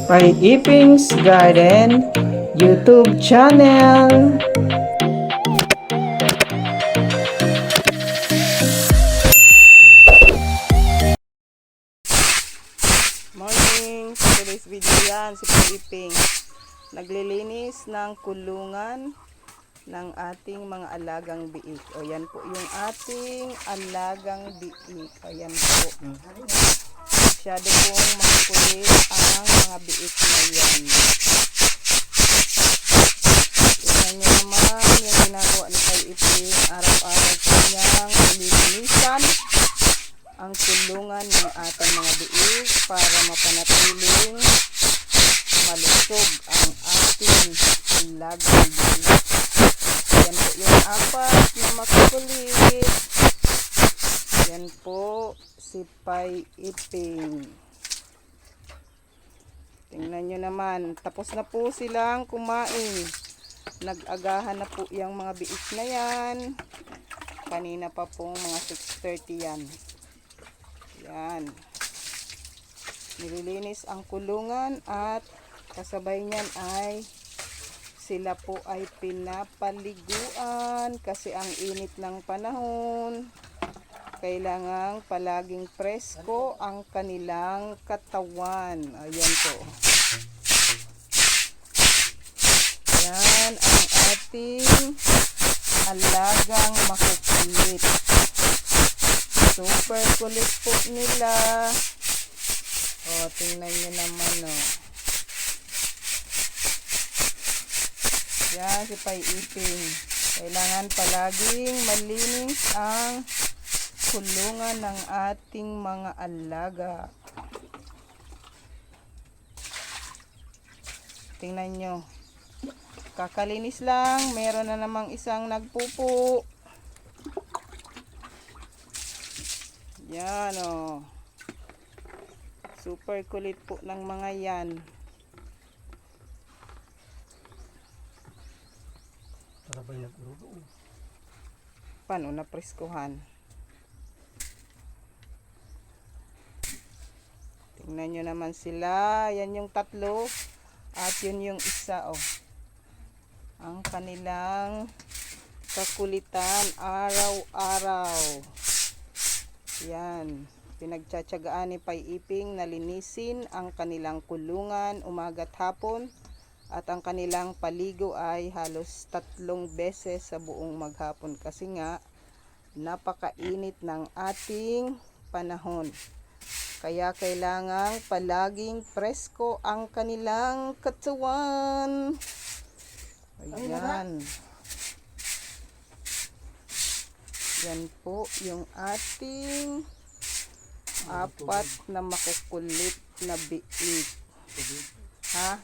Pai Iping's Garden YouTube channel. Morning! Sa today's video yan, si Pai Iping naglilinis ng kulungan ng ating mga alagang biik. O yan po yung ating alagang biik. O yan po. Masyado pong makukulit ang mga biik na yan. Tingnan nyo naman yung ginagawa ni Pai Iping. Araw-araw po niyang nililinisan ang kulungan ng ating mga biik para mapanatiling malusog ang ating alagang biik. Yan po yung apat na makukulit. Yan po si Pai Iping. Tingnan nyo naman, tapos na po silang kumain. Nag-agahan na po yung mga biik na yan. Kanina pa pong mga 6:30 yan. Yan. Nililinis ang kulungan at kasabay niyan ay sila po ay pinapaliguan kasi ang init ng panahon. Kailangang palaging presko ang kanilang katawan. Ayan po. Yan ang ating alagang makukulit. Super kulit po nila. O, tingnan nyo naman, o. Yan, si Pai Iping. Kailangan palaging malinis ang kulungan ng ating mga alaga. Tingnan nyo. Kakalinis lang. Meron na namang isang nagpupo. Yan, o. Super kulit po ng mga yan. Paano na preskuhan? Tingnan nyo naman sila. Yan yung tatlo. At yun yung isa, oh. Ang kanilang kakulitan araw-araw. Yan. Pinagtsatsagaan ni Pai Iping na linisin ang kanilang kulungan umaga't hapon. At ang kanilang paligo ay halos 3 beses sa buong maghapon. Kasi nga, napakainit ng ating panahon. Kaya kailangang palaging presko ang kanilang katawan. Ayan. Yan po yung ating apat na makukulit na biik. Ha?